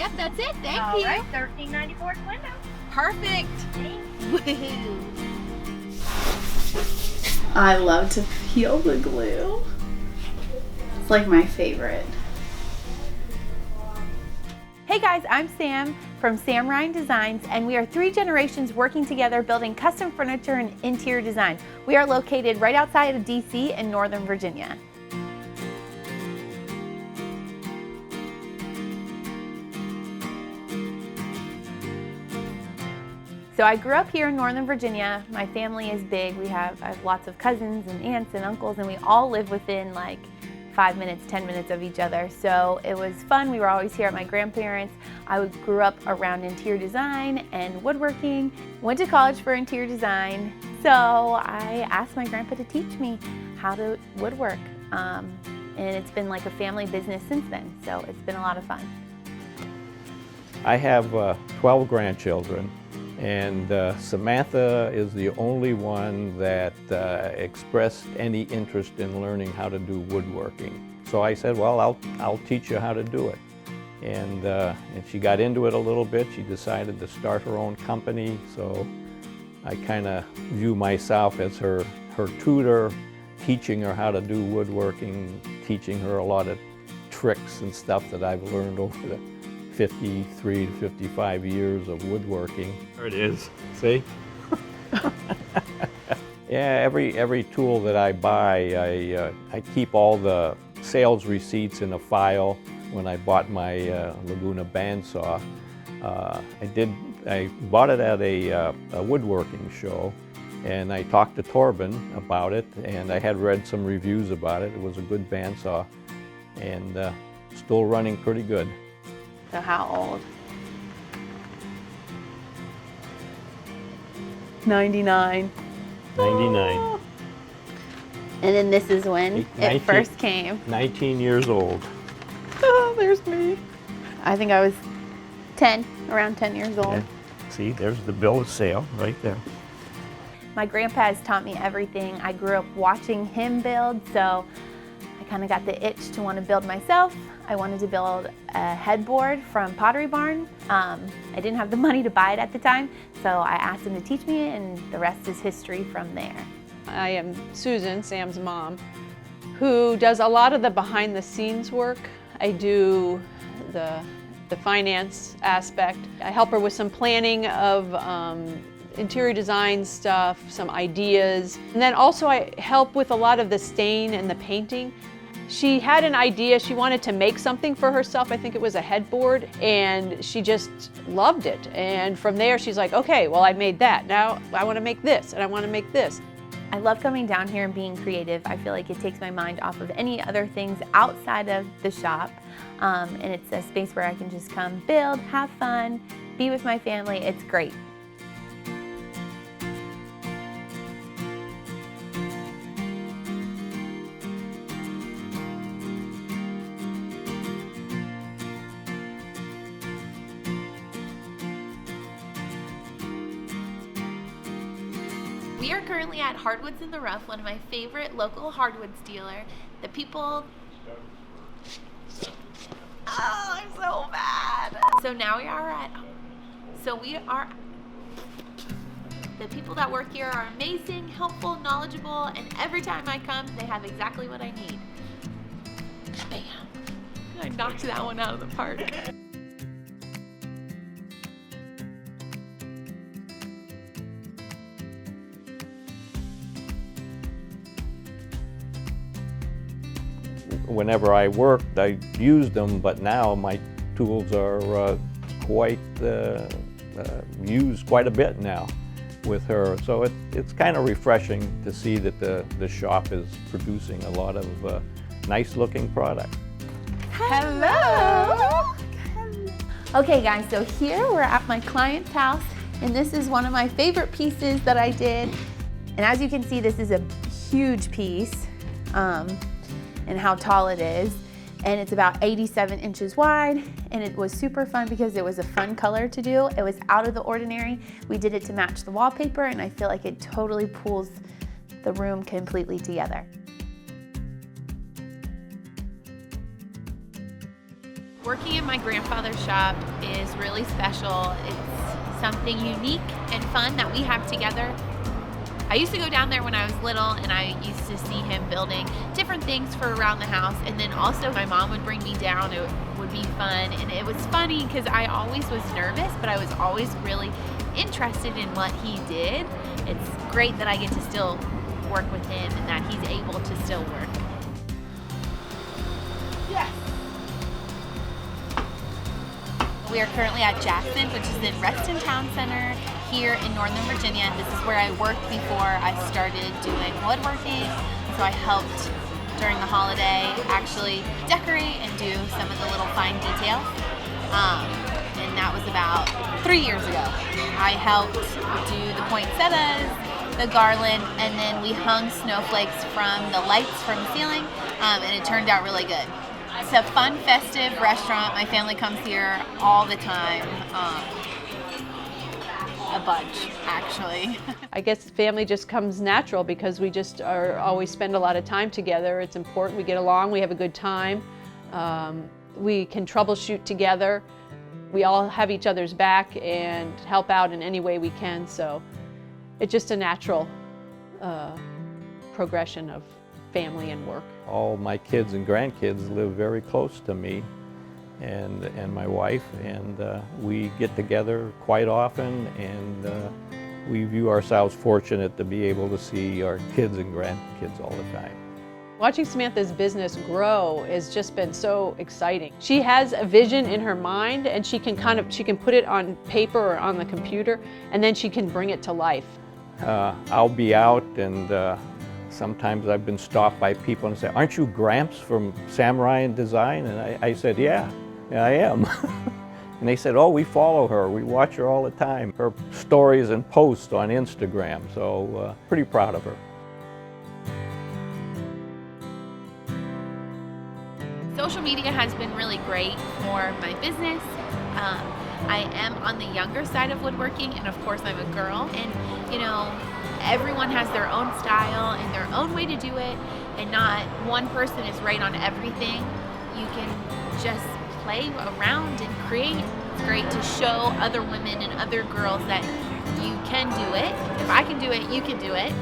Yep, that's it. Thank you. All right, $13.94 window. Perfect. Woohoo. I love to peel the glue. It's like my favorite. Hey guys, I'm Sam from Sam Ryan Designs, and we are 3 generations working together building custom furniture and interior design. We are located right outside of DC in Northern Virginia. So I grew up here in Northern Virginia. My family is big. I have lots of cousins and aunts and uncles, and we all live within like 5 minutes, 10 minutes of each other. So it was fun. We were always here at my grandparents'. I grew up around interior design and woodworking. Went to college for interior design. So I asked my grandpa to teach me how to woodwork. And it's been like a family business since then. So it's been a lot of fun. I have 12 grandchildren. And Samantha is the only one that expressed any interest in learning how to do woodworking. So I said, well, I'll teach you how to do it. And she got into it a little bit. She decided to start her own company. So I kind of view myself as her tutor, teaching her how to do woodworking, teaching her a lot of tricks and stuff that I've learned over the 53 to 55 years of woodworking. There it is, see? Yeah, every tool that I buy, I keep all the sales receipts in a file. When I bought my Laguna bandsaw, I bought it at a woodworking show, and I talked to Torben about it, and I had read some reviews about it. It was a good bandsaw, and still running pretty good. So how old? 99. 99. And then this is when it first came. 19 years old. Oh, there's me. I think I was 10, around 10 years old. Yeah. See, there's the bill of sale right there. My grandpa has taught me everything. I grew up watching him build, so I kind of got the itch to want to build myself. I wanted to build a headboard from Pottery Barn. I didn't have the money to buy it at the time, so I asked him to teach me, and the rest is history from there. I am Susan, Sam's mom, who does a lot of the behind-the-scenes work. I do the finance aspect. I help her with some planning of interior design stuff, some ideas. And then also I help with a lot of the stain and the painting. She had an idea, she wanted to make something for herself. I think it was a headboard, and she just loved it. And from there she's like, okay, well, I made that. Now I want to make this, and I want to make this. I love coming down here and being creative. I feel like it takes my mind off of any other things outside of the shop. And it's a space where I can just come build, have fun, be with my family. It's great. We are currently at Hardwoods in the Rough, one of my favorite local hardwoods dealer. The people... Oh, I'm so bad. So now the people that work here are amazing, helpful, knowledgeable, and every time I come, they have exactly what I need. Bam. I knocked that one out of the park. Whenever I worked, I used them, but now my tools are used quite a bit now with her. So it's kind of refreshing to see that the shop is producing a lot of nice looking product. Hello. Okay guys, so here we're at my client's house, and this is one of my favorite pieces that I did. And as you can see, this is a huge piece. And how tall it is, and it's about 87 inches wide, and it was super fun because it was a fun color to do. It was out of the ordinary. We did it to match the wallpaper, and I feel like it totally pulls the room completely together. Working in my grandfather's shop is really special. It's something unique and fun that we have together. I used to go down there when I was little, and I used to see him building different things for around the house, and then also my mom would bring me down. It would be fun, and it was funny because I always was nervous, but I was always really interested in what he did. It's great that I get to still work with him and that he's able to still work. Yes. We are currently at Jackson, which is in Reston Town Center here in Northern Virginia. This is where I worked before I started doing woodworking. So I helped during the holiday actually decorate and do some of the little fine details. And that was about 3 years ago. I helped do the poinsettias, the garland, and then we hung snowflakes from the lights from the ceiling, and it turned out really good. It's a fun, festive restaurant. My family comes here all the time. A bunch, actually. I guess family just comes natural because we just always spend a lot of time together. It's important. We get along. We have a good time. We can troubleshoot together. We all have each other's back and help out in any way we can. So it's just a natural progression of family and work. All my kids and grandkids live very close to me and my wife, and we get together quite often, and we view ourselves fortunate to be able to see our kids and grandkids all the time. Watching Samantha's business grow has just been so exciting. She has a vision in her mind, and she can put it on paper or on the computer, and then she can bring it to life. I'll be out, and sometimes I've been stopped by people and say, "Aren't you Gramps from Samurai and Design?" And I said, yeah, I am. And they said, "Oh, we follow her. We watch her all the time. Her stories and posts on Instagram." So pretty proud of her. Social media has been really great for my business. I am on the younger side of woodworking, and of course I'm a girl, and you know, everyone has their own style and their own way to do it, and not one person is right on everything. You can just play around and create. It's great to show other women and other girls that you can do it. If I can do it, you can do it.